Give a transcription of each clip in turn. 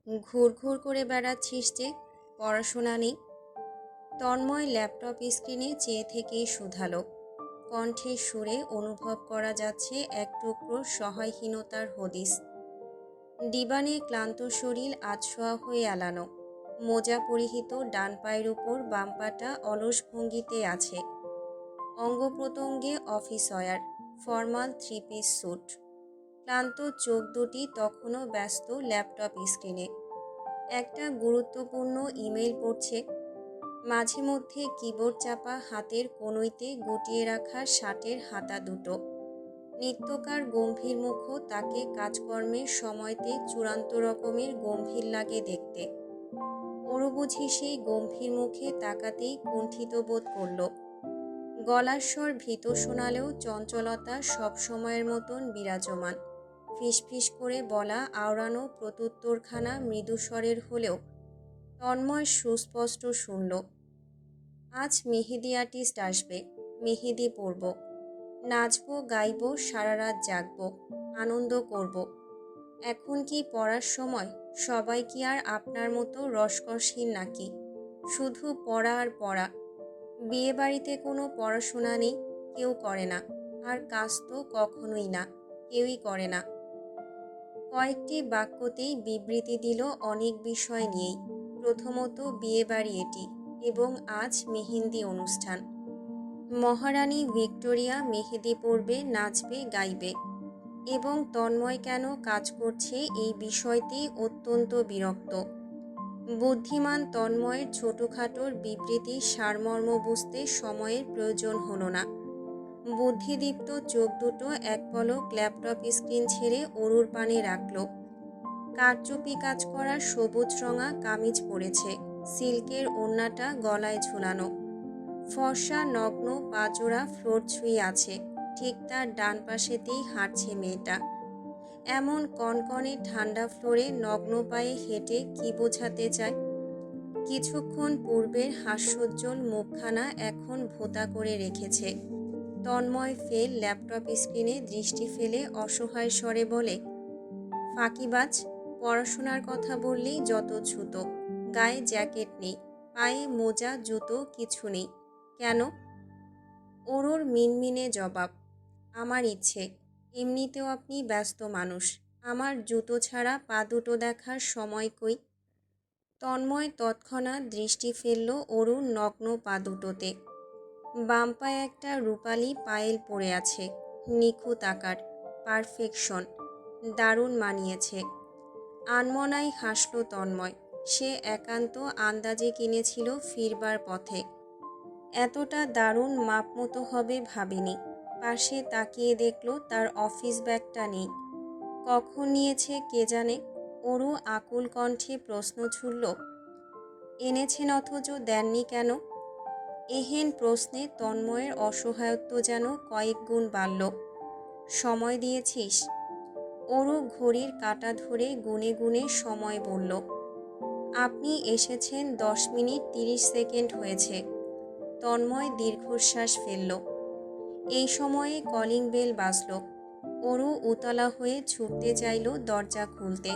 ঘুরঘুর করে বেড়াচ্ছিস যে, পড়াশোনা নেই? তন্ময় ল্যাপটপ স্ক্রিনে চেয়ে থেকেই শুধালো। কণ্ঠের সুরে অনুভব করা যাচ্ছে এক টুকরো সহায়হীনতার হদিস। ডিবানে ক্লান্ত শরীর আধশোয়া হয়ে এলানো, মোজা পরিহিত ডান পায়ের উপর বাম পাটা অলস ভঙ্গিতে আছে। অঙ্গপ্রত্যঙ্গে office wear, formal three piece suit. ক্লান্ত চোখ দুটি তখনও ব্যস্ত ল্যাপটপ স্ক্রিনে। একটা গুরুত্বপূর্ণ ইমেইল পড়ছে। মাঝে মধ্যে কিবোর্ড চাপা হাতের কনুইতে গুটিয়ে রাখা শার্টের হাতা দুটো। নিত্যকার গম্ভীর মুখও তাকে কাজকর্মের সময়তে চূড়ান্ত রকমের গম্ভীর লাগে দেখতে। ওরও বুঝি সেই গম্ভীর মুখে তাকাতেই কুণ্ঠিত বোধ করল। গলার স্বর ভীত শোনালেও চঞ্চলতা সবসময়ের মতন বিরাজমান। ফিসফিস করে বলা আওড়ানো প্রত্যুত্তরখানা মৃদুস্বরের হলেও তন্ময় সুস্পষ্ট শুনল। আজ মেহেদি আর্টিস্ট আসবে, মেহেদি পরব, নাচবো গাইব, সারা রাত জাগব, আনন্দ করব। এখন কি পড়ার সময়? সবাই কি আর আপনার মতো রসকসহীন নাকি? শুধু পড়া আর পড়া। বিয়ে বাড়িতে কোনো পড়াশোনা নেই, কেউ করে না। আর কাজ তো কখনোই না, কেউই করে না। কয়েকটি বাক্যতেই বিবৃতি দিল অনেক বিষয় নিয়েই। প্রথমত বিয়ে বাড়ি এটি, এবং আজ মেহেন্দি অনুষ্ঠান। মহারানী ভিক্টোরিয়া মেহেদি পরবে, নাচবে, গাইবে। এবং তন্ময় কেন কাজ করছে এই বিষয়টি অত্যন্ত বিরক্ত। বুদ্ধিমান তন্ময়ের ছোটোখাটোর বিবৃতির সারমর্ম বুঝতে সময়ের প্রয়োজন হলো না। বুদ্ধিদীপ্ত চোখ দুটো এক পলক ল্যাপটপ স্ক্রিন ছেড়ে অরুর পানে রাখল। কারচুপি কাজ করা সবুজ রঙা কামিজ পরেছে, সিল্কের ওড়নাটা গলায় ঝুলানো। ফর্সা নগ্ন পাজোড়া ফ্লোর ছুঁয়ে আছে, ঠিক তার ডান পাশেতেই হাঁটছে মেয়েটা। এমন কনকনে ঠান্ডা ফ্লোরে নগ্ন পায়ে হেঁটে কি বোঝাতে চায়? কিছুক্ষণ পূর্বের হাস্যোজ্জ্বল মুখখানা এখন ভোঁতা করে রেখেছে। তন্ময় ফের ল্যাপটপ স্ক্রিনে দৃষ্টি ফেলে অসহায় স্বরে বলে, ফাঁকিবাজ, পড়াশোনার কথা বললেই যত ছুতো। গায়ে জ্যাকেট নেই, পায়ে মোজা জুতো কিছু নেই। কেন? ওর মিনমিনে জবাব, আমার ইচ্ছে। এমনিতেও আপনি ব্যস্ত মানুষ, আমার জুতো ছাড়া পা দুটো দেখার সময় কই? তন্ময় তৎক্ষণাৎ দৃষ্টি ফেলল অরুর নগ্ন পা দুটোতে। বাম পায়ে একটা রূপালি পায়েল পড়ে আছে, নিখুঁত আকার, পারফেকশন, দারুণ মানিয়েছে। আনমনায় হাসল তন্ময়। সে একান্ত আন্দাজে কিনেছিল ফিরবার পথে। এতটা দারুণ মাপমতো হবে ভাবেনি। পাশে তাকিয়ে দেখল তার অফিস ব্যাগটা নেই। কখন নিয়েছে কে জানে? অরু আকুল কণ্ঠে প্রশ্ন ছুড়ল, এনেছেন অথচ দেননি কেন? এহেন প্রশ্নে তন্ময়ের অসহায়ত্ব যেন কয়েক গুণ বাড়ল। সময় দিয়েছিস? অরু ঘড়ির কাঁটা ধরে গুনে গুনে সময় বলল, আপনি এসেছেন 10 মিনিট 30 সেকেন্ড হয়েছে। তন্ময় দীর্ঘশ্বাস ফেলল। এই সময়ে কলিং বেল বাজল। অরু উতলা হয়ে ছুটতে চাইল দরজা খুলতে।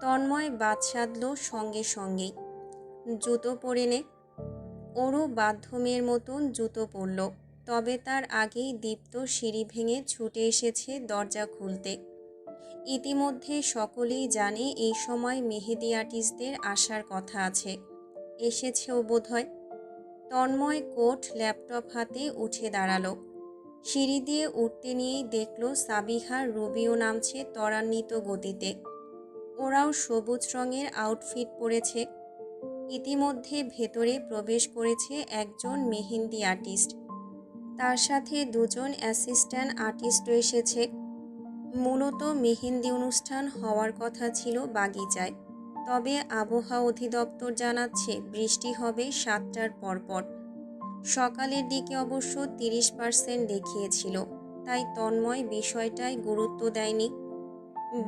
তন্ময় বাদ সাধল সঙ্গে সঙ্গেই, জুতো পরে নে। অরু বাধ্য মেয়ের মতন জুতো পরল। তবে তার আগেই দীপ্ত সিঁড়ি ভেঙে ছুটে এসেছে দরজা খুলতে। ইতিমধ্যে সকলেই জানে এই সময় মেহেদি আর্টিস্টদের আসার কথা আছে। এসেছেও বোধহয়। তন্ময় কোট ল্যাপটপ হাতে উঠে দাঁড়ালো। সিঁড়ি দিয়ে উঠতে নিয়েই দেখল সাবিহা রুবিও নামছে ত্বরান্বিত গতিতে। ওরাও সবুজ রঙের আউটফিট পরেছে। ইতিমধ্যে ভেতরে প্রবেশ করেছে একজন মেহেন্দি আর্টিস্ট। তার সাথে দুজন অ্যাসিস্ট্যান্ট আর্টিস্টও এসেছে। মূলত মেহেন্দি অনুষ্ঠান হওয়ার কথা ছিল বাগিচায়, তবে আবহাওয়া অধিদপ্তর জানাচ্ছে বৃষ্টি হবে 7টার পরপর। সকালের দিকে অবশ্য 30% দেখিয়েছিল, তাই তন্ময় বিষয়টায় গুরুত্ব দেয়নি।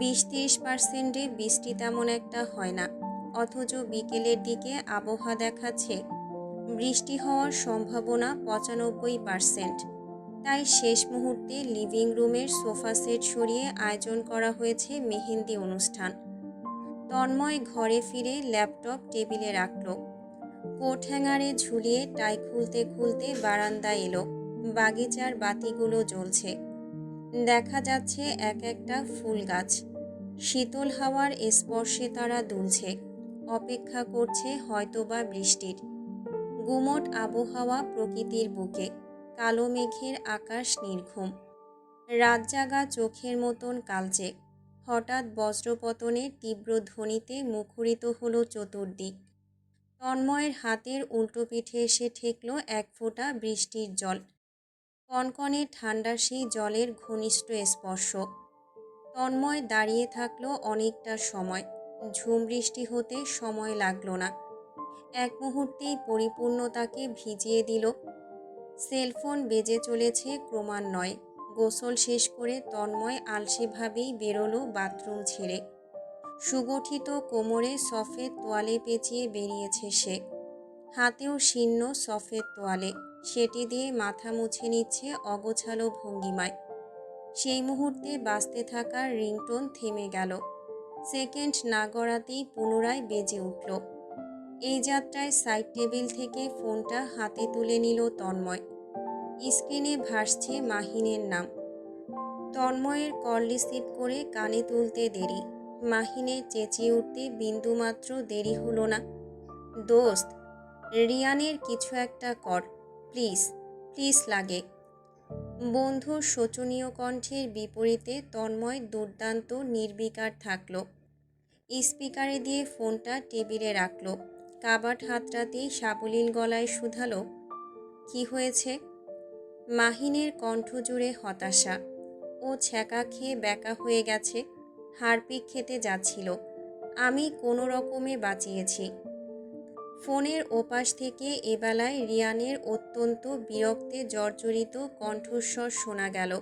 20-30%-এ বৃষ্টি তেমন একটা হয় না, অথচ বিকেলের দিকে আবহাওয়া দেখাচ্ছে বৃষ্টি হওয়ার সম্ভাবনা 95%। তাই শেষ মুহূর্তে লিভিং রুমের সোফা সেট সরিয়ে আয়োজন করা হয়েছে মেহেন্দি অনুষ্ঠান। তন্ময় ঘরে ফিরে ল্যাপটপ টেবিলে রাখল। কোট হ্যাঙ্গারে ঝুলিয়ে টাই খুলতে খুলতে বারান্দায় এলো। বাগিচার বাতিগুলো জ্বলছে। দেখা যাচ্ছে এক একটা ফুল গাছ। শীতল হাওয়ার স্পর্শে তারা দুলছে। অপেক্ষা করছে হয়তোবা বৃষ্টির। গুমোট আবহাওয়া প্রকৃতির বুকে। কালো মেঘের আকাশ নির্ঘুম। রাত জাগা চোখের মতন কালচে। হঠাৎ বজ্রপতনের তীব্র ধ্বনিতে মুখরিত হলো চতুর্দিক। তন্ময়ের হাতের উল্টো পিঠে এসে ঠেকল এক ফোঁটা বৃষ্টির জল। কনকনে ঠান্ডা সেই জলের ঘনিষ্ঠ স্পর্শ। তন্ময় দাঁড়িয়ে থাকলো অনেকটা সময়। ঝুম বৃষ্টি হতে সময় লাগলো না। এক মুহূর্তেই পরিপূর্ণতাকে ভিজিয়ে দিল। সেলফোন বেজে চলেছে ক্রমান্বয়ে। গোসল শেষ করে তন্ময় আলসেভাবেই বেরোলো বাথরুম ছেড়ে। সুগঠিত কোমরে সফেদ তোয়ালে পেঁচিয়ে বেরিয়েছে সে। হাতেও শীর্ণ সফেদ তোয়ালে। সেটি দিয়ে মাথা মুছে নিচ্ছে অগোছালো ভঙ্গিমায়। সেই মুহূর্তে বাজতে থাকা রিংটোন থেমে গেল। সেকেন্ড না গড়াতেই পুনরায় বেজে উঠল। এই যাত্রায় সাইড টেবিল থেকে ফোনটা হাতে তুলে নিল তন্ময়। স্ক্রিনে ভাসছে মাহিনের নাম। তন্ময়ের কল রিসিভ করে কানে তুলতে দেরি। মাহিনের চেঁচিয়ে উঠতে বিন্দুমাত্র দেরি হলো না। দোস্ত, রিয়ানের কিছু একটা কর, প্লিজ প্লিজ লাগে। বন্ধুর শোচনীয় কণ্ঠের বিপরীতে তন্ময় দুর্দান্ত নির্বিকার থাকল। স্পিকারে দিয়ে ফোনটা টেবিলে রাখল। কাবাট হাতড়াতেই সাবলীল গলায় শুধালো, কি হয়েছে? মাহিনের কণ্ঠ জুড়ে হতাশা। ও ছ্যাঁকা খেয়ে ব্যাকা হয়ে গেছে। হারপিক খেতে যাচ্ছিল। আমি কোনো রকমে বাঁচিয়েছি। ফোনের ওপাশ থেকে এবেলায় রিয়ানের অত্যন্ত বিরক্তে জর্জরিত কণ্ঠস্বর শোনা গেল।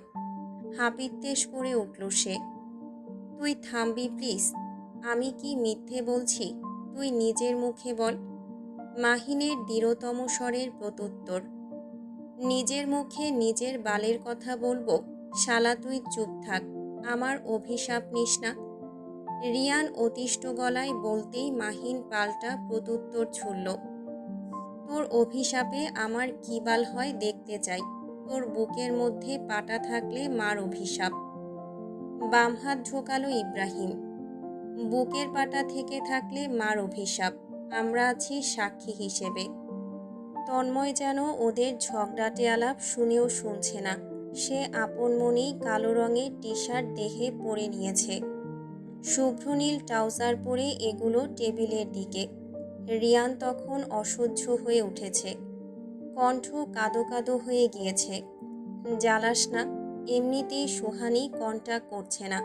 হাপিত্যেশ করে উঠল সে। তুই থামবি প্লিজ? আমি কি মিথ্যে বলছি? তুই নিজের মুখে বল। মাহিনের দৃঢ়তম স্বরের প্রত্যুত্তর। নিজের মুখে নিজের বালের কথা বলবো? শালা তুই চুপ থাক, আমার অভিশাপ নিস না। রিয়ান অতিষ্ঠ গলায় বলতেই মাহিন পাল্টা প্রত্যুত্তর ছুড়ল, তোর অভিশাপে আমার কি বাল হয় দেখতে চাই। তোর বুকের মধ্যে পাটা থাকলে মার অভিশাপ। বাম হাত ঢোকালো ইব্রাহিম। বুকের পাটা থেকে থাকলে মার অভিশাপ। আমরা আছি সাক্ষী হিসেবে। তন্ময় যেন ওদের ঝগড়াটে আলাপ শুনেও শুনছে না। সে আপন মনেই কালো রঙের টি শার্ট দেহে পরে নিয়েছে। শুভ্রনীল ট্রাউজার পরে এগুলো টেবিলের দিকে। রিয়ান তখন অসহ্য হয়ে উঠেছে। কণ্ঠ কাদো কাদো হয়ে গিয়েছে। জ্বালাস না, এমনিতেই সুহানি কন্টাক্ট করছে না।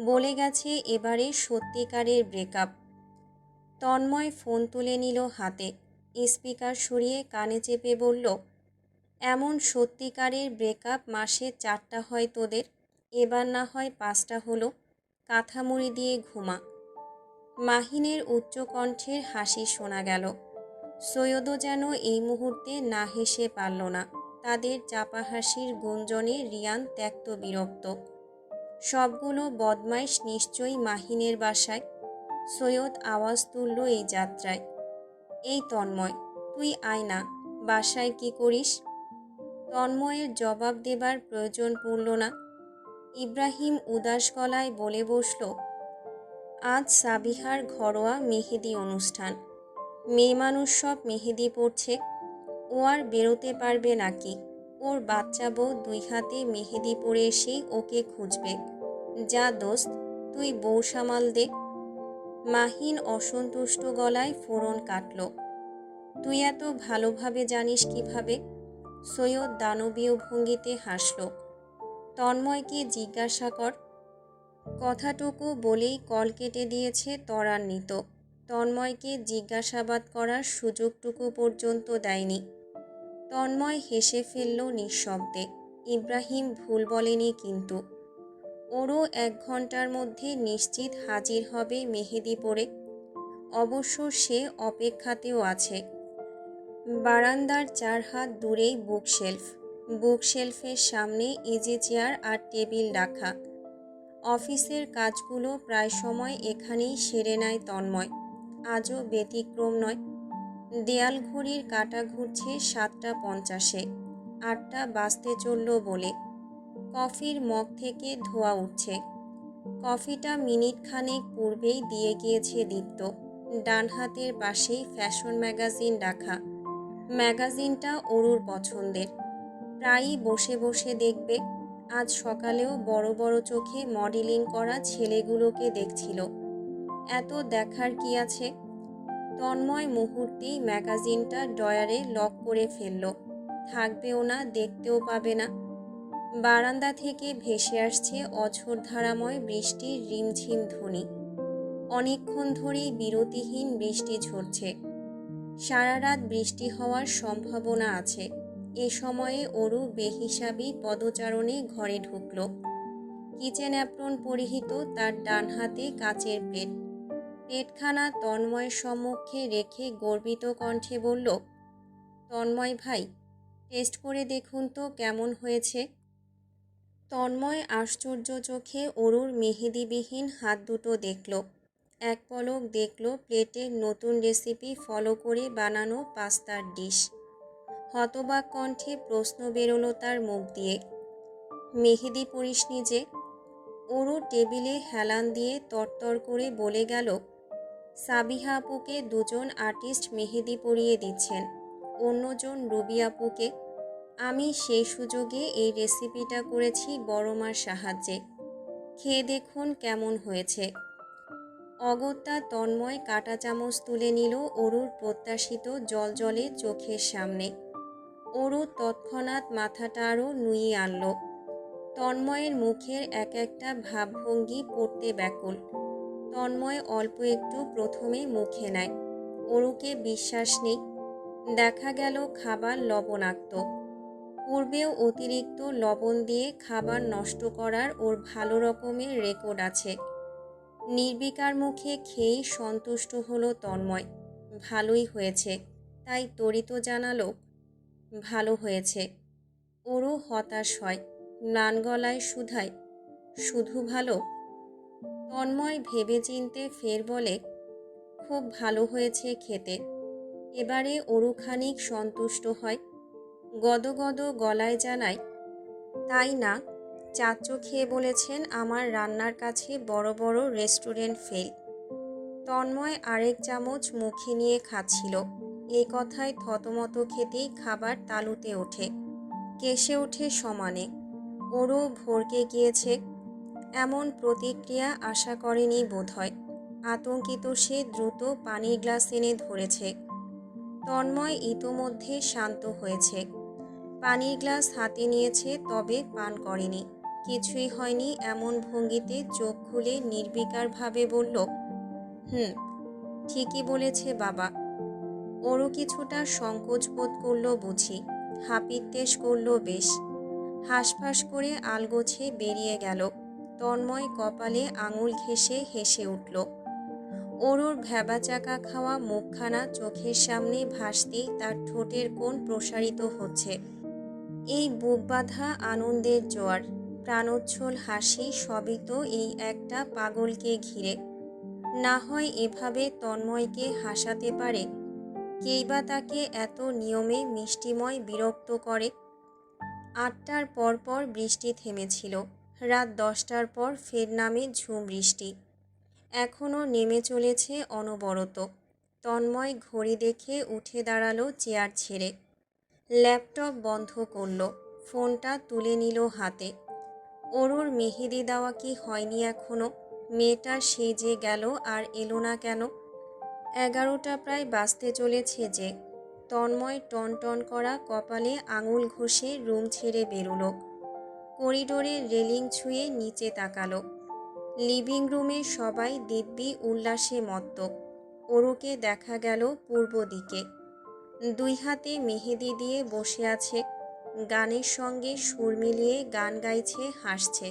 বলে গেছে এবারে সত্যিকারের ব্রেকআপ। তন্ময় ফোন তুলে নিল হাতে। স্পিকার সরিয়ে কানে চেপে বলল, এমন সত্যিকারের ব্রেকআপ মাসে 4টা হয় তোদের, এবার না হয় 5টা হলো। কাঁথা মুড়ি দিয়ে ঘুমা। মাহিনের উচ্চকণ্ঠের হাসি শোনা গেল। সৈয়দও যেন এই মুহূর্তে না হেসে পারল না। তাদের চাপা হাসির গুঞ্জনে রিয়ান ত্যক্ত বিরক্ত। সবগুলো বদমাইশ নিশ্চয়ই মাহিনের বাসায়। সৈয়দ আওয়াজ তুলল এই যাত্রায়, এই তন্ময়, তুই আয় না, বাসায় কি করিস? তন্ময়ের জবাব দেবার প্রয়োজন পড়ল না। ইব্রাহিম উদাস গলায় বলে বসল, আজ সাবিহার ঘরোয়া মেহেদি অনুষ্ঠান। মেয়ে মানুষ সব মেহেদি পড়ছে। ও আর বেরোতে পারবে নাকি? ওর বাচ্চা বউ 2 হাতে মেহেদি পরে এসেই ওকে খুঁজবে। যা দোস্ত, তুই বউ সামাল দে। মাহিন অসন্তুষ্ট গলায় ফোড়ন কাটল। তুই এত ভালোভাবে জানিস কিভাবে? সৈয়দ দানবীয় ভঙ্গিতে হাসল। তন্ময়কে জিজ্ঞাসা কর। কথাটুকু বলেই কল কেটে দিয়েছে ত্বরান্বিত। তন্ময়কে জিজ্ঞাসাবাদ করার সুযোগটুকু পর্যন্ত দেয়নি। তন্ময় হেসে ফেলল নিঃশব্দে। ইব্রাহিম ভুল বলেনি কিন্তু। ওরও 1 ঘন্টার মধ্যে নিশ্চিত হাজির হবে মেহেদি পরে। অবশ্য সে অপেক্ষাতেও আছে। বারান্দার 4 হাত দূরেই বুকশেলফ। বুকশেলফের সামনে ইজি চেয়ার আর টেবিল রাখা। অফিসের কাজগুলো প্রায় সময় এখানেই সেরে নেয় তন্ময়। আজও ব্যতিক্রম নয়। দেয়াল ঘড়ির কাঁটা ঘুরছে 7:50-এ। 8টা বাজতে চলল বলে। কফির মগ থেকে ধোঁয়া উঠছে। কফিটা মিনিট খানেক পূর্বেই দিয়ে গিয়েছে দীপ্ত। ডান হাতের পাশেই ফ্যাশন ম্যাগাজিন রাখা। ম্যাগাজিনটা অরুর পছন্দের। প্রায়ই বসে বসে দেখবে। আজ সকালেও বড় বড় চোখে মডেলিং করা ছেলেগুলোকে দেখছিল। এত দেখার কি আছে? তন্ময় মুহূর্তেই ম্যাগাজিনটা ড্রয়ারে লক করে ফেলল। থাকবেও না, দেখতেও পাবে না। বারান্দা থেকে ভেসে আসছে অঝোর ধারাময় বৃষ্টির রিমঝিম ধ্বনি। অনেকক্ষণ ধরেই বিরতিহীন বৃষ্টি ঝরছে। সারা রাত বৃষ্টি হওয়ার সম্ভাবনা আছে। এ সময়ে অরু বেহিসাবি পদচারণে ঘরে ঢুকল। কিচেন অ্যাপ্রন পরিহিত, তার ডান হাতে কাচের প্লেট। প্লেটখানা তন্ময়ের সম্মুখে রেখে গর্বিত কণ্ঠে বলল, তন্ময় ভাই, টেস্ট করে দেখুন তো কেমন হয়েছে। তন্ময় আশ্চর্য চোখে অরুর মেহেদিবিহীন হাত দুটো দেখল। এক পলক দেখল প্লেটের নতুন রেসিপি ফলো করে বানানো পাস্তার ডিশ। হতবাক কণ্ঠে প্রশ্ন বেরোলো তার মুখ দিয়ে, মেহেদি পড়িসনি যে? অরু টেবিলে হেলান দিয়ে তরতর করে বলে গেল, সাবিহা আপুকে দুজন আর্টিস্ট মেহেদি পরিয়ে দিচ্ছেন, অন্যজন রুবি আপুকে। আমি সেই সুযোগে এই রেসিপিটা করেছি বড় মার সাহায্যে। খেয়ে দেখুন কেমন হয়েছে। অগত্যা তন্ময় কাঁটা চামচ তুলে নিল অরুর প্রত্যাশিত জলজলে চোখের সামনে। অরু তৎক্ষণাৎ মাথাটা আরও নুইয়ে আনল। তন্ময়ের মুখের এক একটা ভাবভঙ্গি পড়তে ব্যাকুল। তন্ময় অল্প একটু প্রথমে মুখে নেয়। অরুকে বিশ্বাস নেই। দেখা গেল খাবার লবণাক্ত। পূর্বেও অতিরিক্ত লবণ দিয়ে খাবার নষ্ট করার ওর ভালো রকমের রেকর্ড আছে। নির্বিকার মুখে খেয়েই সন্তুষ্ট হলো তন্ময়। ভালোই হয়েছে, তাই তরিত জানালো, ভালো হয়েছে। ওরও হতাশ হয়, ম্লান গলায় শুধায়, শুধু ভালো? তন্ময় ভেবেচিন্তে ফের বলে, খুব ভালো হয়েছে খেতে। এবারে ওরু খানিক সন্তুষ্ট হয়। গদগদ গলায় জানায়, তাই না, চাচ্চু খেয়ে বলেছেন আমার রান্নার কাছে বড় বড় রেস্টুরেন্ট ফেল। তন্ময় আরেক চামচ মুখে নিয়ে খাচ্ছিল। এই কথায় থতমত খেতেই খাবার তালুতে ওঠে, কেসে ওঠে সমানে। ওরও ভরকে গিয়েছে। এমন প্রতিক্রিয়া আশা করেনি বোধহয়। আতঙ্কিত সে দ্রুত পানির গ্লাস এনে ধরেছে। তন্ময় ইতোমধ্যে শান্ত হয়েছে। পানির গ্লাস হাতে নিয়েছে, তবে পান করেনি। কিছুই হয়নি এমন ভঙ্গিতে চোখ খুলে নির্বিকারভাবে বলল, ঠিকই বলেছে বাবা। ওরও কিছুটা সংকোচ বোধ করল বুঝি। হাপিত্যেশ করল বেশ। হাঁসফাঁস করে আলগোছে বেরিয়ে গেল। তন্ময় কপালে আঙুল ঘেঁষে হেসে উঠল। ওরুর ভ্যাবাচাকা খাওয়া মুখখানা চোখের সামনে ভাসতেই তার ঠোঁটের কোণ প্রসারিত হচ্ছে। এই বুক বাঁধা আনন্দের জোয়ার, প্রাণোচ্ছল হাসি, সবই তো এই একটা পাগলকে ঘিরে। না হয় এভাবে তন্ময়কে হাসাতে পারে? কেই বা তাকে এত নিয়মে মিষ্টিময় বিরক্ত করে? 8টার পর বৃষ্টি থেমেছিল। রাত 10টার পর ফের নামে ঝুম বৃষ্টি। এখনও নেমে চলেছে অনবরত। তন্ময় ঘড়ি দেখে উঠে দাঁড়ালো চেয়ার ছেড়ে। ল্যাপটপ বন্ধ করল। ফোনটা তুলে নিল হাতে। অরুর মেহেদি দেওয়া কি হয়নি এখনো? মেয়েটা সেজে গেল আর এলো না কেন? 11টা প্রায় বাজতে চলেছে যে। তন্ময় টনটন করা কপালে আঙুল ঘষে রুম ছেড়ে বেরোল। করিডোরের রেলিং ছুঁয়ে নিচে তাকালো। লিভিং রুমে সবাই দিব্যি উল্লাসে মত্ত। অরুকে দেখা গেল পূর্ব দিকে। 2 হাতে মেহেদি দিয়ে বসে আছে। গানের সঙ্গে সুর মিলিয়ে গান গাইছে, হাসছে।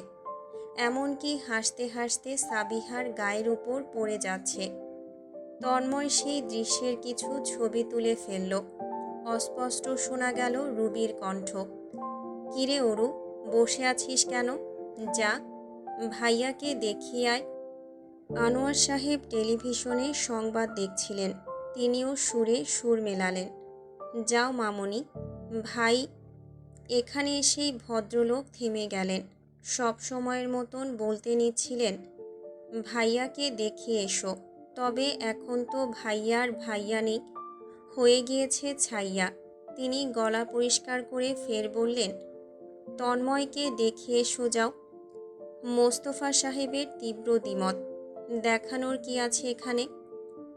এমনকি হাসতে হাসতে সাবিহার গায়ের উপর পড়ে যাচ্ছে। তন্ময় সেই দৃশ্যের কিছু ছবি তুলে ফেলল। অস্পষ্ট শোনা গেল রুবির কণ্ঠ, কিরে অরু, বসে আছিস কেন? যা। ভাইয়াকে দেখিয়ে আয়। আনোয়ার সাহেব টেলিভিশনে সংবাদ দেখছিলেন। তিনিও সুরে সুর মেলালেন, যাও মামনি। ভাই। এখানে এসেই ভদ্রলোক থেমে গেলেন। সব সময়ের মতন বলতে নিচ্ছিলেন, ভাইয়াকে দেখে এসো। তবে এখন তো ভাইয়ার ভাইয়া নেই, হয়ে গিয়েছে ছাইয়া। তিনি গলা পরিষ্কার করে ফের বললেন, তন্ময়কে দেখে এসো যাও। মোস্তফা সাহেবের তীব্র দ্বিমত, দেখানোর কি আছে এখানে?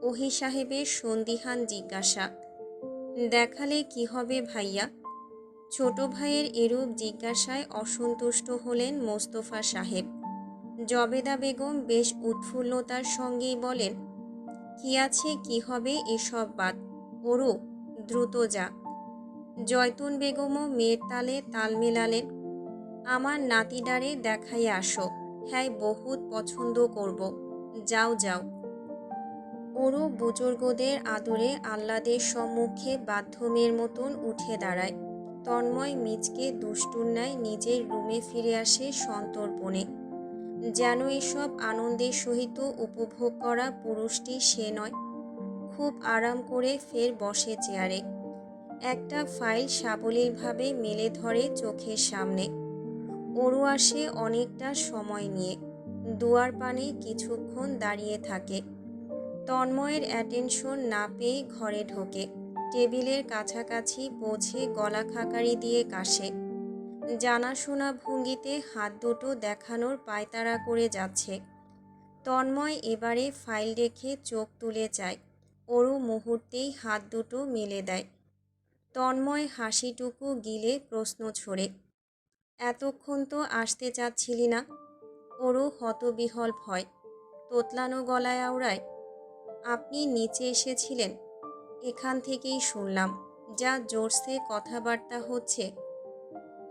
ওহি সাহেবের সন্দিহান জিজ্ঞাসা, দেখালে কি হবে ভাইয়া? ছোট ভাইয়ের এরূপ জিজ্ঞাসায় অসন্তুষ্ট হলেন মোস্তফা সাহেব। জবেদা বেগম বেশ উৎফুল্লতার সঙ্গেই বলেন, কি আছে কি হবে এসব বাদ, ওরু দ্রুত যা। জয়তুন বেগমও মেয়ের তালে তাল মেলালেন, আমার নাতিডারে দেখাইয়া আসো, হ্যাঁ বহুত পছন্দ করব, যাও যাও। ওরও বুজুর্গদের আদরে আহ্লাদের সম্মুখে বাধ্য মেয়ের মতন উঠে দাঁড়ায়। তন্ময় মিচকে দুষ্টুর ন্যায় নিজের রুমে ফিরে আসে সন্তর্পণে। যেন এসব আনন্দের সহিত উপভোগ করা পুরুষটি সে নয়। খুব আরাম করে ফের বসে চেয়ারে। একটা ফাইল সাবলীলভাবে মেলে ধরে চোখের সামনে। ওরও আসে অনেকটা সময় নিয়ে। দুয়ার পানে কিছুক্ষণ দাঁড়িয়ে থাকে। তন্ময়ের অ্যাটেনশন না পেয়ে ঘরে ঢোকে। টেবিলের কাছাকাছি পৌঁছে গলা খাকারি দিয়ে কাশে। জানাশোনা ভঙ্গিতে হাত দুটো দেখানোর পায়তারা করে যাচ্ছে। তন্ময় এবারে ফাইল রেখে চোখ তুলে চায়। ওরও মুহূর্তেই হাত দুটো মেলে দেয়। তন্ময় হাসিটুকু গিলে প্রশ্ন ছড়ে, এতক্ষণ তো আসতে চাচ্ছিলি না? ওরও হতবিহল ভয়, তোতলানো গলায় আওড়ায়, আপনি নিচে এসেছিলেন? এখান থেকেই শুনলাম, যা জোরসে কথাবার্তা হচ্ছে।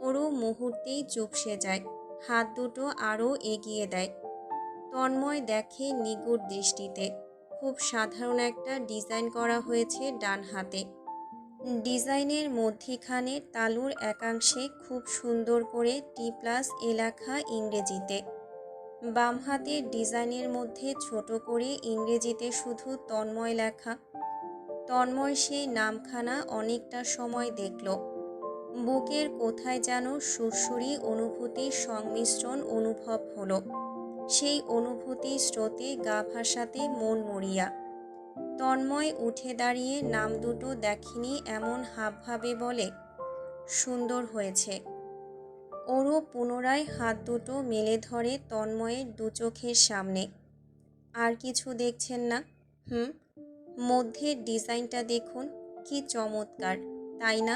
ওরও মুহূর্তেই চুপসে যায়, হাত দুটো আরও এগিয়ে দেয়। তন্ময় দেখে নিগুড় দৃষ্টিতে, খুব সাধারণ একটা ডিজাইন করা হয়েছে ডান হাতে। ডিজাইনের মধ্যিখানের তালুর একাংশে খুব সুন্দর করে T+A লেখা ইংরেজিতে। বাম হাতের ডিজাইনের মধ্যে ছোট করে ইংরেজিতে শুধু তন্ময় লেখা। তন্ময় সেই নামখানা অনেকটা সময় দেখল। বুকের কোথায় যেন সুরসুরি অনুভূতির সংমিশ্রণ অনুভব হলো। সেই অনুভূতির স্রোতে গা ভাসাতে মন মরিয়া। তন্ময় উঠে দাঁড়িয়ে নাম দুটো দেখিনি এমন হাবভাবে বলে, সুন্দর হয়েছে। ওরও পুনরায় হাত দুটো মেলে ধরে তন্ময়ের দু চোখের সামনে। আর কিছু দেখছেন না? মধ্যের ডিজাইনটা দেখুন, কি চমৎকার, তাই না?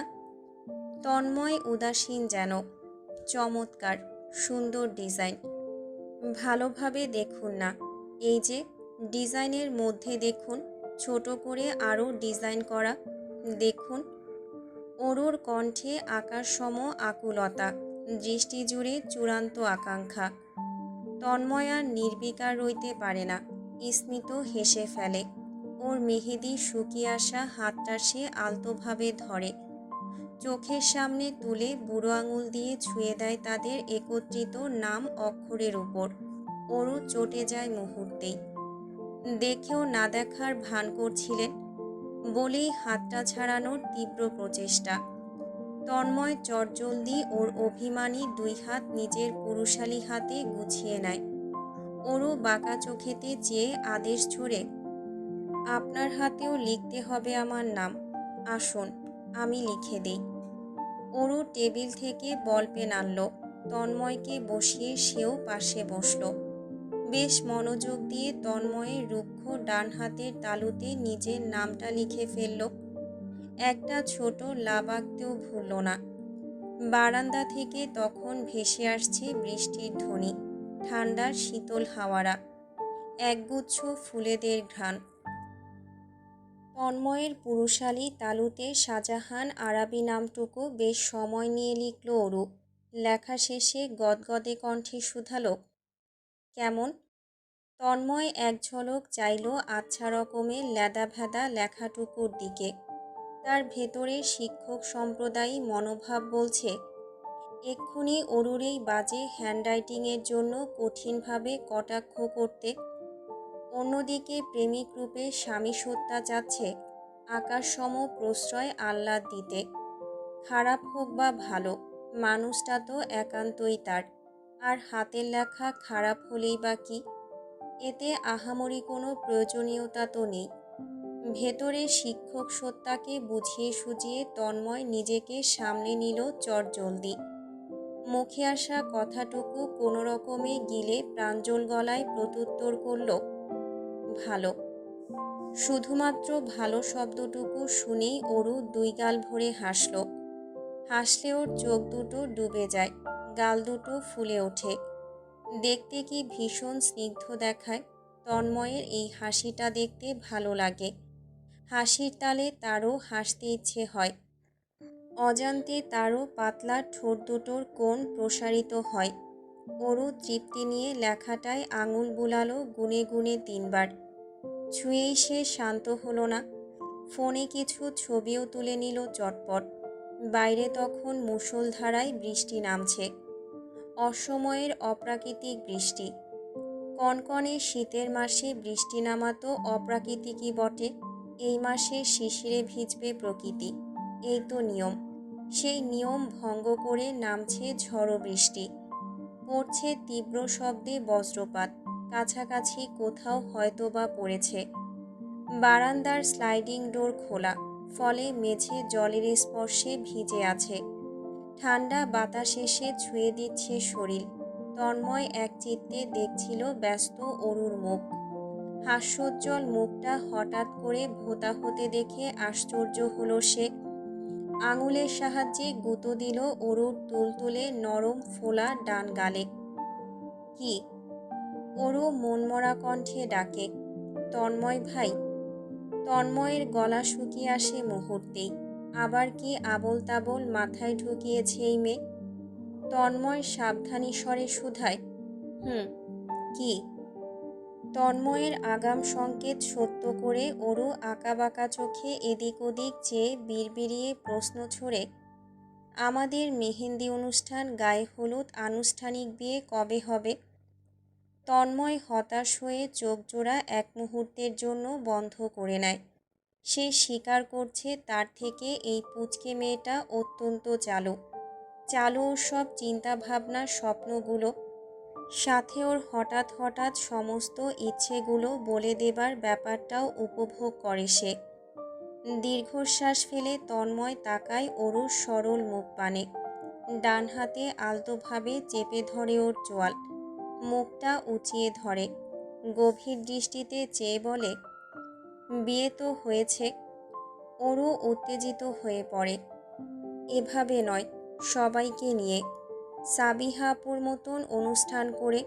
তন্ময় উদাসীন যেন। চমৎকার, সুন্দর ডিজাইন। ভালোভাবে দেখুন না, এই যে ডিজাইনের মধ্যে দেখুন, ছোট করে আরও ডিজাইন করা, দেখুন। ওরুর কণ্ঠে আকাশসম আকুলতা, দৃষ্টি জুড়ে চূড়ান্ত আকাঙ্ক্ষা। তন্ময় আর নির্বিকার রইতে পারে না, স্মিত হেসে ফেলে। ওর মেহেদি শুকিয়ে আসা হাতটা সে আলতোভাবে ধরে, চোখের সামনে তুলে বুড়ো আঙুল দিয়ে ছুঁয়ে দেয় তাদের একত্রিত নাম অক্ষরের উপর। ওরও চটে যায় মুহূর্তেই। দেখেও না দেখার ভান করছিলেন বলেই হাতটা ছাড়ানোর তীব্র প্রচেষ্টা। তন্ময় চটজলদি ওর অভিমানী দুই হাত নিজের পুরুষালী হাতে গুছিয়ে নেয়। ওরও বাঁকা চোখেতে চেয়ে আদেশ ছড়ে, আপনার হাতেও লিখতে হবে আমার নাম, আসুন আমি লিখে দিই। ওরও টেবিল থেকে বল পেন আনল। তন্ময়কে বসিয়ে সেও পাশে বসল। বেশ মনোযোগ দিয়ে তন্ময়ের রুক্ষ ডান হাতের তালুতে নিজের নামটা লিখে ফেলল। একটা ছোট লাব আঁকতেও ভুলল না। বারান্দা থেকে তখন ভেসে আসছে বৃষ্টির ধ্বনি, ঠান্ডার শীতল হাওয়ারা, একগুচ্ছ ফুলেদের ঘ্রাণ। তন্ময়ের পুরুষালী তালুতে শাহজাহান আরাবি নামটুকু বেশ সময় নিয়ে লিখল অরু। লেখা শেষে গদগদে কণ্ঠে শুধালো, কেমন? তন্ময় এক ঝলক চাইল আচ্ছা রকমের ল্যাদাভেদা লেখাটুকুর দিকে। তার ভেতরে শিক্ষক সম্প্রদায়ী মনোভাব বলছে, এক্ষুনি অরুর এই বাজে হ্যান্ডরাইটিংয়ের জন্য কঠিনভাবে কটাক্ষ করতে, অন্যদিকে প্রেমিক রূপে স্বামী সত্তা চাচ্ছে আকাশসম প্রশ্রয় আহ্লাদ দিতে। খারাপ হোক বা ভালো, মানুষটা তো একান্তই তার। আর হাতের লেখা খারাপ হলেই বা কি, এতে আহামরি কোনো প্রয়োজনীয়তা তো নেই। ভেতরে শিক্ষক সত্তাকে বুঝিয়ে সুঝিয়ে তন্ময় নিজেকে সামলে নিল চটজলদি। মুখে আসা কথাটুকু কোনো রকমে গিলে প্রাঞ্জল গলায় প্রত্যুত্তর করল, ভালো। শুধুমাত্র ভালো শব্দটুকু শুনেই অরু দুই গাল ভরে হাসল। হাসলে ওর চোখ দুটো ডুবে যায়, গাল দুটো ফুলে ওঠে। দেখতে কি ভীষণ স্নিগ্ধ দেখায়। তন্ময়ের এই হাসিটা দেখতে ভালো লাগে। হাসির তালে তারও হাসতে ইচ্ছে হয়। অজান্তে তারও পাতলা ঠোঁট দুটোর কোণ প্রসারিত হয়। অরু তৃপ্তি নিয়ে লেখাটায় আঙুল বুলালো গুনে গুনে 3 বার। ছুঁয়েই সে শান্ত হলো না। ফোনে কিছু ছবিও তুলে নিল চটপট। বাইরে তখন মুষলধারায় বৃষ্টি নামছে। অসময়ের অপ্রাকৃতিক বৃষ্টি। কনকনে শীতের মাসে বৃষ্টি নামা তো অপ্রাকৃতিকই বটে। এই মাসে শিশিরে ভিজবে প্রকৃতি, এই তো নিয়ম। সেই নিয়ম ভঙ্গ করে নামছে ঝড়ো বৃষ্টি। পড়ছে তীব্র শব্দে বজ্রপাত। কাছাকাছি কোথাও হয়তোবা পড়েছে। বারান্দার স্লাইডিং ডোর খোলা, ফলে মেঝে জলের স্পর্শে ভিজে আছে। ঠান্ডা বাতাস এসে ছুঁয়ে দিচ্ছে শরীর। তন্ময় একচিত্তে দেখছিল ব্যস্ত অরুর মুখ। হাস্যোজ্জ্বল মুখটা হঠাৎ করে ভোঁতা হতে দেখে আশ্চর্য হলো সে। আঙুলের সাহায্যে গুঁতো দিল অরুর তুলতুলে নরম ফোলা ডান গালে। কি? অরু মনমরা কণ্ঠে ডাকে, তন্ময় ভাই। তন্ময়ের গলা শুকিয়ে আসে মুহূর্তেই। আবার কি আবোল তাবোল মাথায় ঢুকিয়েছে এই মেয়ে। তন্ময় সাবধানী স্বরে শুধায়, কি? তন্ময়ের আগাম সংকেত সত্য করে অরু আঁকাবাঁকা চোখে এদিক ওদিক চেয়ে বিড়বিড়িয়ে প্রশ্ন ছুড়ে, আমাদের মেহেন্দি অনুষ্ঠান, গায়ে হলুদ, আনুষ্ঠানিক বিয়ে কবে হবে? তন্ময় হতাশ হয়ে চোখ জোড়া এক মুহূর্তের জন্য বন্ধ করে নেয়। সে স্বীকার করছে তার থেকে এই পুচকে মেয়েটা অত্যন্ত চালু। চালু ওর সব চিন্তাভাবনা, স্বপ্নগুলো। সাথে ওর হঠাৎ হঠাৎ সমস্ত ইচ্ছেগুলো বলে দেবার ব্যাপারটাও উপভোগ করে সে। দীর্ঘশ্বাস ফেলে তন্ময় তাকায় অরুর সরল মুখ পানে। ডান হাতে আলতোভাবে চেপে ধরে ওর চোয়াল। মুখটা উঁচিয়ে ধরে। গভীর দৃষ্টিতে চেয়ে বলে, বিয়ে তো হয়েছে। অরু উত্তেজিত হয়ে পড়ে। এভাবে নয়, সবাইকে নিয়ে, সাবিহা আপুর মতন অনুষ্ঠান করে।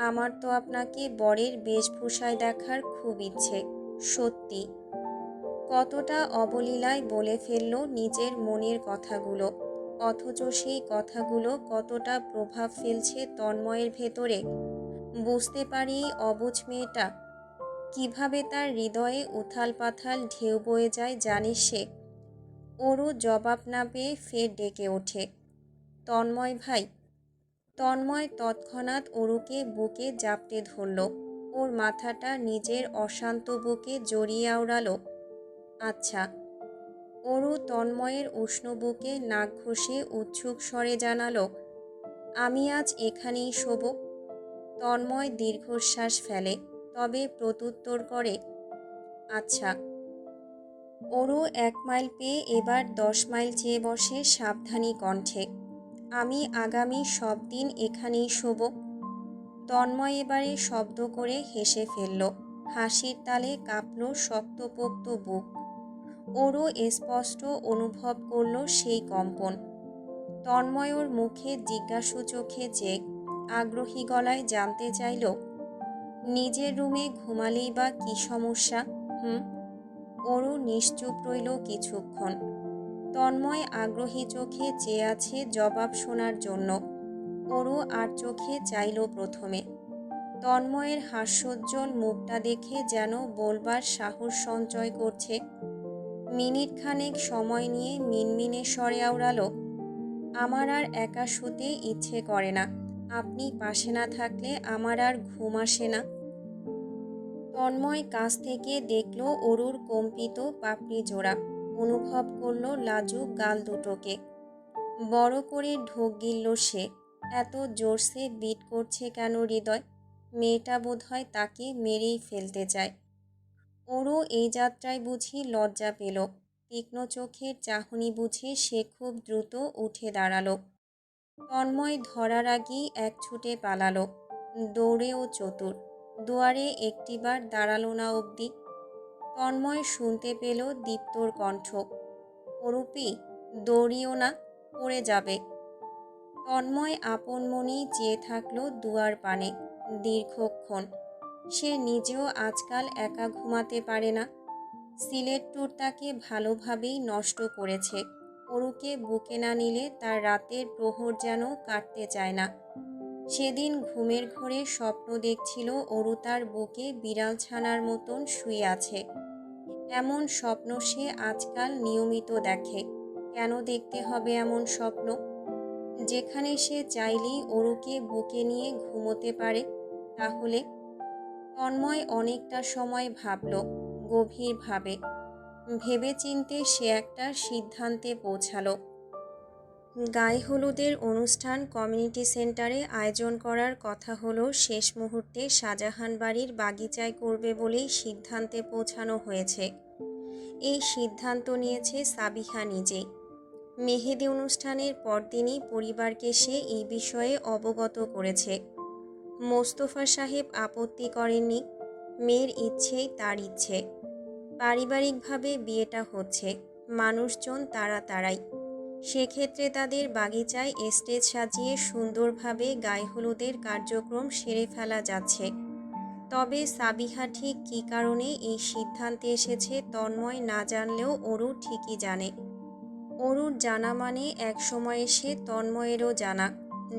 আমার তো আপনাকে বরের বেশভূষায় দেখার খুব ইচ্ছে, সত্যি। কতটা অবলীলায় বলে ফেলল নিজের মনের কথাগুলো। অথচ সেই কথাগুলো কতটা প্রভাব ফেলছে তন্ময়ের ভেতরে। বুঝতে পারি অবুঝ মেয়েটা কিভাবে তার হৃদয়ে উথাল পাথাল ঢেউ বয়ে যায় জানে সে। অরু জবাব না পেয়ে ফের ডেকে ওঠে, তন্ময় ভাই। তন্ময় তৎক্ষণাৎ অরুকে বুকে জাপটে ধরল। ওর মাথাটা নিজের অশান্ত বুকে জড়িয়ে আওড়ালো। আচ্ছা। অরু তন্ময়ের উষ্ণ বুকে নাক ঘষে উৎসুক স্বরে জানালো, আমি আজ এখানেই শোব। তন্ময় দীর্ঘশ্বাস ফেলে, তবে প্রত্যুত্তর করে, আচ্ছা। অরু 1 মাইল পেয়ে এবার 10 মাইল চেয়ে বসে সাবধানী কণ্ঠে, আমি আগামী সব দিন এখানেই শোব। তন্ময় এবারে শব্দ করে হেসে ফেলল। হাসির তালে কাঁপল শক্তপোক্ত বুক। অরু স্পষ্ট অনুভব করল সেই কম্পন। তন্ময় ওর মুখে জিজ্ঞাসু চোখে চেয়ে আগ্রহী গলায় জানতে চাইল, নিজের রুমে ঘুমালেই বা কি সমস্যা? অরু নিশ্চুপ রইল কিছুক্ষণ। তন্ময় আগ্রহী চোখে চেয়ে আছে জবাব শোনার জন্য। অরু আর চোখে চাইল প্রথমে। তন্ময়ের হাস্যোজ্জ্বল মুখটা দেখে যেন বলবার সাহস সঞ্চয় করছে। মিনিট খানেক সময় নিয়ে মিনমিনে স্বরে আওড়ালো, আমার আর একা শুতে ইচ্ছে করে না। আপনি পাশে না থাকলে আমার আর ঘুম আসে না। তন্ময় কাছ থেকে দেখল অরুর কম্পিত পাপড়ি জোড়া, অনুভব করল লাজুক গাল দুটোকে। বড় করে ঢোক গিলল সে। এত জোরসে বিট করছে কেন হৃদয়? মেয়েটা বোধহয় তাকে মেরেই ফেলতে চায়। ওরও এই যাত্রায় বুঝি লজ্জা পেল। তীক্ষ্ণ চোখের চাহনি বুঝে সে খুব দ্রুত উঠে দাঁড়ালো। তন্ময় ধরার আগেই এক ছুটে পালালো। দৌড়েও চতুর, দুয়ারে একটিবার দাঁড়ালো না অবধি। তন্ময় শুনতে পেল দীপ্তর কণ্ঠ, অরূপী, দৌড়িও না, পড়ে যাবে। তন্ময় আপন মনেই চেয়ে থাকলো দুয়ার পানে দীর্ঘক্ষণ। সে নিজেও আজকাল একা ঘুমাতে পারে না। সিলেট ট্যুর তাকে ভালোভাবেই নষ্ট করেছে। অরুকে বুকে না নিলে তার রাতের প্রহর যেন কাটতে চায় না। সেদিন ঘুমের ঘোরে স্বপ্ন দেখছিল অরু তার বুকে বিড়াল ছানার মতন শুয়ে আছে। এমন স্বপ্ন সে আজকাল নিয়মিত দেখে। কেন দেখতে হবে এমন স্বপ্ন, যেখানে সে চাইলেই অরুকে বুকে নিয়ে ঘুমোতে পারে? তাহলে তন্ময় অনেকটা সময় ভাবল, গভীরভাবে। ভেবেচিন্তে সে একটা সিদ্ধান্তে পৌঁছালো। গায়ে হলুদের অনুষ্ঠান কমিউনিটি সেন্টারে আয়োজন করার কথা হলো শেষ মুহূর্তে শাহজাহান বাড়ির বাগিচায় করবে বলেই সিদ্ধান্তে পৌঁছানো হয়েছে। এই সিদ্ধান্ত নিয়েছে সাবিহা নিজেই। মেহেদি অনুষ্ঠানের পরদিনই পরিবারকে সে এই বিষয়ে অবগত করেছে। মোস্তফা সাহেব আপত্তি করেননি। মেয়ের ইচ্ছেই তার ইচ্ছে। পারিবারিকভাবে বিয়েটা হচ্ছে, মানুষজন তারাই। সেক্ষেত্রে তাদের বাগিচায় স্টেজ সাজিয়ে সুন্দরভাবে গায়ে হলুদের কার্যক্রম সেরে ফেলা যাচ্ছে। তবে সাবিহা ঠিক কী কারণে এই সিদ্ধান্তে এসেছে তন্ময় না জানলেও অরু ঠিকই জানে। অরুর জানা মানে এক সময় এসে তন্ময়েরও জানা।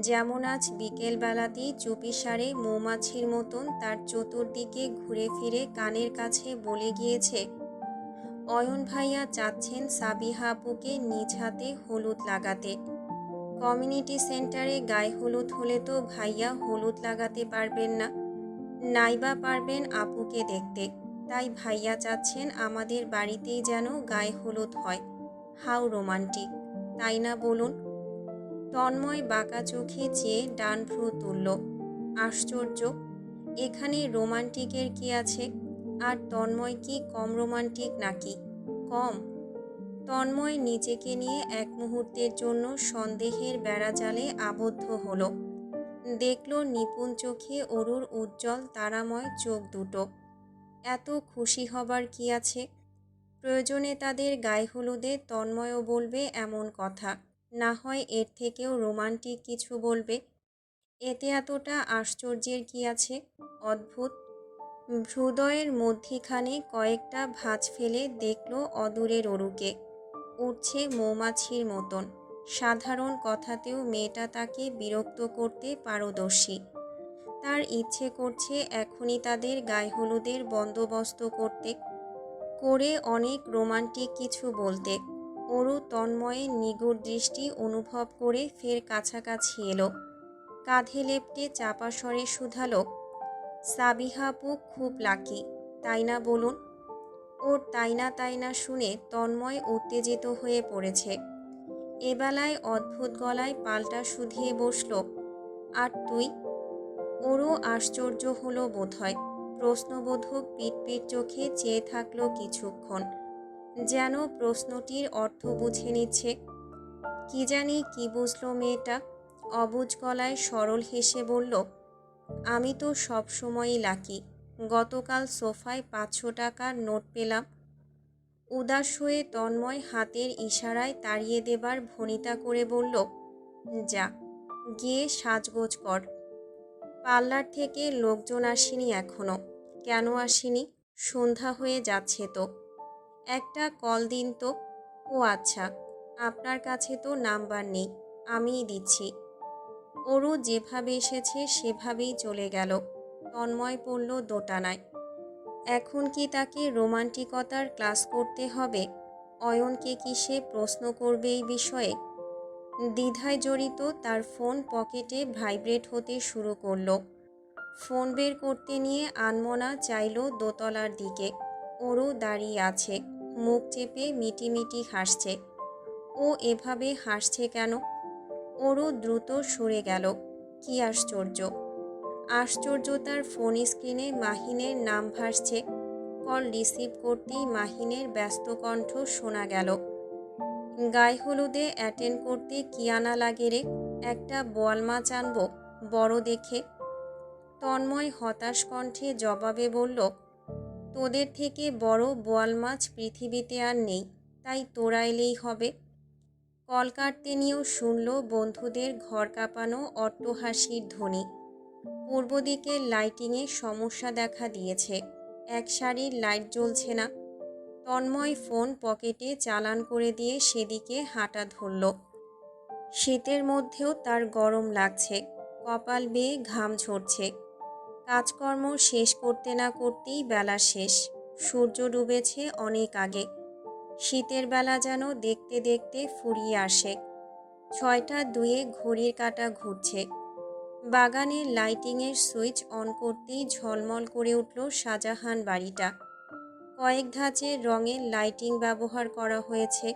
যেমন আজ বিকেলবেলাতেই চুপিসারে মৌমাছির মতন তার চতুর্দিকে ঘুরে ফিরে কানের কাছে বলে গিয়েছে, অয়ন ভাইয়া চাচ্ছেন সাবিহা আপুকে নিজ হাতে হলুদ লাগাতে। কমিউনিটি সেন্টারে গায়ে হলুদ হলে তো ভাইয়া হলুদ লাগাতে পারবেন না, নাইবা পারবেন আপুকে দেখতে। তাই ভাইয়া চাচ্ছেন আমাদের বাড়িতেই যেন গায়ে হলুদ হয়। হাউ রোমান্টিক, তাই না বলুন? তন্ময় বাঁকা চোখে চেয়ে ডান ভ্রু তুলল। আশ্চর্য, এখানে রোমান্টিকের কি আছে? আর তন্ময় কি কম রোমান্টিক নাকি? কম? তন্ময় নিজেকে নিয়ে এক মুহূর্তের জন্য সন্দেহের বেড়াজালে আবদ্ধ হলো। দেখল নিপুণ চোখে অরুর উজ্জ্বল তারাময় চোখ দুটো। এত খুশি হবার কি আছে? প্রয়োজনে তাদের গায়ে হলুদে তন্ময়ও বলবে এমন কথা, না হয় এর থেকেও রোমান্টিক কিছু বলবে। এতে এতটা আশ্চর্যের কি আছে? অদ্ভুত। হৃদয়ের মধ্যিখানে কয়েকটা ভাঁজ ফেলে দেখল অদূরের অরুকে, উঠছে মৌমাছির মতন। সাধারণ কথাতেও মেয়েটা তাকে বিরক্ত করতে পারদর্শী। তার ইচ্ছে করছে এখনই তাদের গায়ে হলুদের বন্দোবস্ত করতে, করে অনেক রোমান্টিক কিছু বলতে। অরু তন্ময়ের নিগুড় দৃষ্টি অনুভব করে ফের কাছাকাছি এলো। কাঁধে লেপ্টে চাপা স্বরে শুধালো, সাবিহা আপু খুব লাকি, তাই না বলুন? ওর তাই না শুনে তন্ময় উত্তেজিত হয়ে পড়েছে। এবেলায় অদ্ভুত গলায় পাল্টা শুধিয়ে বসল, আর তুই? ওরও আশ্চর্য হলো বোধহয়। প্রশ্নবোধক পিটপিট চোখে চেয়ে থাকলো কিছুক্ষণ, যেন প্রশ্নটির অর্থ বুঝে নিচ্ছে। কি জানি কি বুঝলো মেয়েটা। অবুঝ গলায় সরল হেসে বলল, আমি তো সব সময়ই লাকি। গতকাল সোফায় 500 টাকার নোট পেলাম। উদাস হয়ে তন্ময় হাতের ইশারায় তাড়িয়ে দেবার ভনিতা করে বলল, যা, গিয়ে সাজগোজ কর। পার্লার থেকে লোকজন আসেনি এখনো। কেন আসেনি? সন্ধ্যা হয়ে যাচ্ছে তো। একটা কল দিন তো। ও আচ্ছা, আপনার কাছে তো নাম্বার নেই, আমিই দিচ্ছি। অরু যেভাবে এসেছে সেভাবেই চলে গেল। তন্ময় পড়ল দোটানায়। এখন কি তাকে রোমান্টিকতার ক্লাস করতে হবে? অয়নকে কি সে প্রশ্ন করবে এই বিষয়ে? দ্বিধায় জড়িত তার ফোন পকেটে ভাইব্রেট হতে শুরু করলো। ফোন বের করতে নিয়ে আনমনা চাইল দোতলার দিকে। ওরও দাঁড়িয়ে আছে, মুখ চেপে মিটিমিটি হাসছে। ও এভাবে হাসছে কেন? ওরও দ্রুত সরে গেল। কি আশ্চর্য! আশ্চর্যতার ফোন স্ক্রিনে মাহিনের নাম ভাসছে। কল রিসিভ করতেই মাহিনের ব্যস্ত কণ্ঠ শোনা গেল। গায়ে হলুদে অ্যাটেন্ড করতে কি আনা লাগে রে? একটা বোয়াল মাছ আনবো, বড় দেখে। তন্ময় হতাশ কণ্ঠে জবাবে বলল, তোদের থেকে বড় বোয়াল মাছ পৃথিবীতে আর নেই, তাই তোরা এলেই হবে। কল কাটতে নিয়েও শুনল বন্ধুদের ঘর কাঁপানো অট্টহাসির ধ্বনি। পূর্ব দিকের লাইটিংয়ে সমস্যা দেখা দিয়েছে। এক সারির লাইট জ্বলছে না। তন্ময় ফোন পকেটে চালান করে দিয়ে সেদিকে হাঁটা ধরল। শীতের মধ্যেও তার গরম লাগছে, কপাল বেয়ে ঘাম ঝরছে। কাজকর্ম শেষ করতে না করতেই বেলা শেষ। সূর্য ডুবেছে অনেক আগে। শীতের বেলা যেন দেখতে দেখতে ফুরিয়ে আসে। 6টা 2 ঘড়ির কাঁটা ঘুরছে। বাগানের লাইটিংয়ের সুইচ অন করতেই ঝলমল করে উঠল শাহজাহান বাড়িটা। কয়েক ধাঁচের রঙের লাইটিং ব্যবহার করা হয়েছে।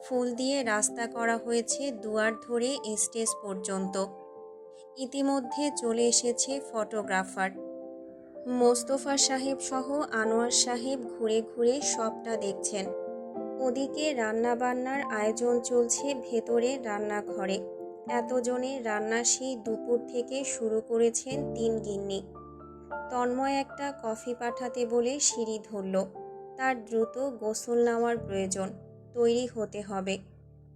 ফুল দিয়ে রাস্তা করা হয়েছে দুয়ার ধরে স্টেজ পর্যন্ত। ইতিমধ্যে চলে এসেছে ফটোগ্রাফার। মোস্তফা সাহেব সহ আনোয়ার সাহেব ঘুরে ঘুরে সবটা দেখছেন। ওদিকে রান্নাবান্নার আয়োজন চলছে ভেতরে রান্নাঘরে। এতজনের রান্না সেই দুপুর থেকে শুরু করেছেন 3 গিন্নি। তন্ময় একটা কফি পাঠাতে বলে সিঁড়ি ধরল। তার দ্রুত গোসল নেওয়ার প্রয়োজন, তৈরি হতে হবে।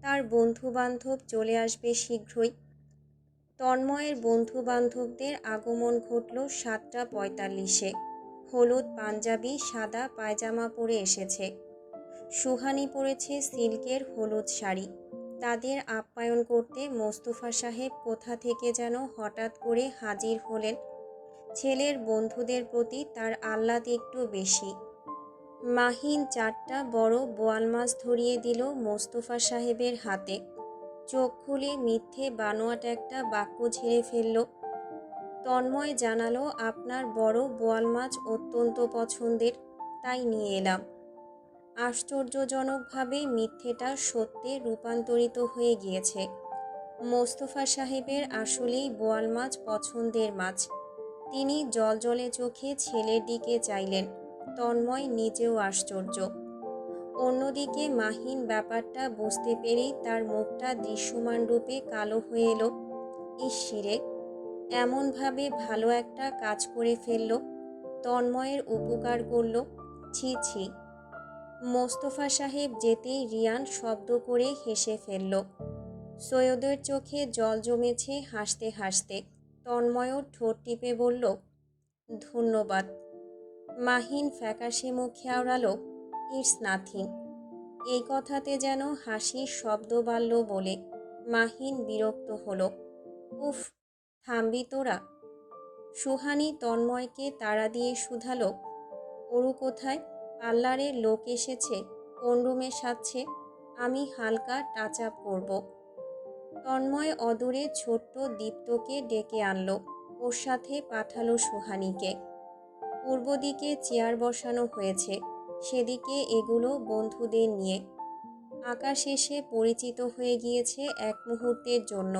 তার বন্ধু বান্ধব চলে আসবে শীঘ্রই। তন্ময়ের বন্ধু বান্ধবদের আগমন ঘটল 7টা 45-এ। হলুদ পাঞ্জাবি সাদা পায়জামা পরে এসেছে। সুহানি পরেছে সিল্কের হলুদ শাড়ি। তাদের আপ্যায়ন করতে মোস্তফা সাহেব কোথা থেকে যেন হঠাৎ করে হাজির হলেন। ছেলের বন্ধুদের প্রতি তার আহ্লাদ একটু বেশি। মাহিন 4টা বড় বোয়াল মাছ ধরিয়ে দিল মোস্তফা সাহেবের হাতে। চোখ খুলে মিথ্যে বানোয়াট একটা বাক্য ঝেড়ে ফেলল। তন্ময় জানালো, আপনার বড় বোয়াল মাছ অত্যন্ত পছন্দের, তাই নিয়ে এলাম। আশ্চর্যজনকভাবে মিথ্যেটা সত্যে রূপান্তরিত হয়ে গিয়েছে। মোস্তফা সাহেবের আসলেই বোয়াল মাছ পছন্দের মাছ। তিনি জলজলে চোখে ছেলের দিকে চাইলেন। তন্ময় নিজেও আশ্চর্য। অন্যদিকে মাহিন ব্যাপারটা বুঝতে পেরেই তার মুখটা দৃশ্যমান রূপে কালো হয়ে এলো। ইসিরে, এমনভাবে ভালো একটা কাজ করে ফেলল, তন্ময়ের উপকার করল। ছি ছি। মোস্তফা সাহেব যেতেই রিয়ান শব্দ করে হেসে ফেলল। সৈয়দের চোখে জল জমেছে হাসতে হাসতে। তন্ময়ও ঠোঁট টিপে বলল, ধন্যবাদ। মাহিন ফ্যাকাশে মুখে আওড়ালো, ইটস নাথিং। এই কথাতে যেন হাসির শব্দ বাড়ল বলে মাহিন বিরক্ত হলো। উফ, থামবি তোরা? সুহানি তন্ময়কে তাড়া দিয়ে শুধালো, অরু কোথায়? পার্লারের লোক এসেছে, কোন রুমে সাজছে, আমি হালকা টাচ আপ করব। তন্ময় অদূরে ছোট্ট দীপ্তকে ডেকে আনলো, ওর সাথে পাঠালো সুহানিকে। পূর্ব দিকে চেয়ার বসানো হয়েছে, সেদিকে এগুলো বন্ধুদের নিয়ে। আকাশ এসে পরিচিত হয়ে গিয়েছে এক মুহূর্তের জন্য।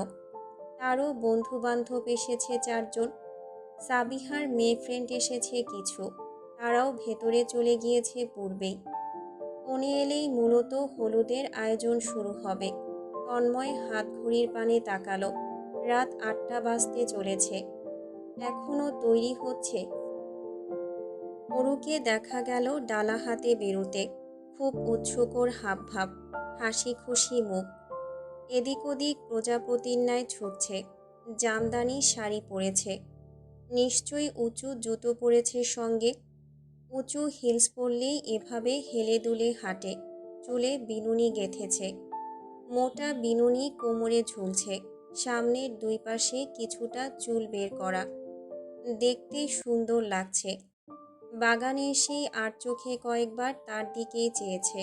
তারও বন্ধু বান্ধব এসেছে 4 জন। সাবিহার মেয়ে ফ্রেন্ড এসেছে কিছু, তারাও ভেতরে চলে গিয়েছে পূর্বেই। কোণে এলেই মূলত হলুদের আয়োজন শুরু হবে। তন্ময় হাত ঘড়ির পানে তাকালো। রাত 8টা বাজতে চলেছে, এখনো তৈরি হচ্ছে। অরুকে দেখা গেল ডালা হাতে বেরোতে। খুব উৎসুকর হাবভাব, হাসি খুশি মুখ। এদিক ওদিক প্রজাপতির ন্যায় ছুটছে। জামদানি শাড়ি পরেছে, নিশ্চয়ই উঁচু জুতো পরেছে সঙ্গে। উঁচু হিলস পরলেই এভাবে হেলে দুলে হাঁটে। চুলে বিনুনি গেঁথেছে, মোটা বিনুনি কোমরে ঝুলছে। সামনের 2 পাশে কিছুটা চুল বের করা, দেখতে সুন্দর লাগছে। বাগানে এসেই আর চোখে কয়েকবার তার দিকেই চেয়েছে।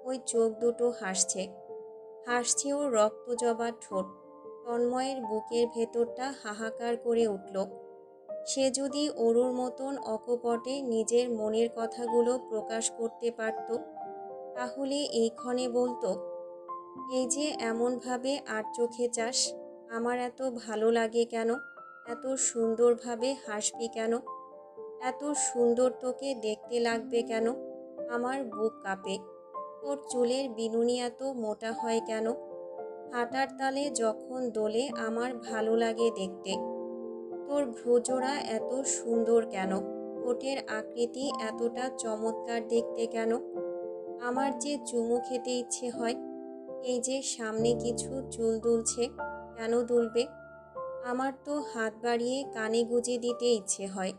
ওই চোখ দুটো হাসছে। হাসছে ওর রক্তজবা ঠোঁট। তন্ময়ের বুকের ভেতরটা হাহাকার করে উঠল। সে যদি অরুর মতন অকপটে নিজের মনের কথাগুলো প্রকাশ করতে পারত, তাহলে এইক্ষণে বলতো, এই যে এমনভাবে আর চোখে চাস, আমার এত ভালো লাগে কেন? এত সুন্দরভাবে হাসবি কেন? এত সুন্দর তোকে দেখতে লাগবে কেন? আমার বুক কাঁপে। তোর চুলের বিনুনি এত মোটা হয় কেন? হাঁটার তালে যখন দোলে আমার ভালো লাগে দেখতে। তোর ভ্রুজোড়া এত সুন্দর কেন? ঠোঁটের আকৃতি এতটা চমৎকার দেখতে কেন? আমার যে চুমু খেতে ইচ্ছে হয়। এই যে সামনে কিছু চুল দুলছে, কেন দুলবে? আমার তো হাত বাড়িয়ে কানে গুজে দিতে ইচ্ছে হয়।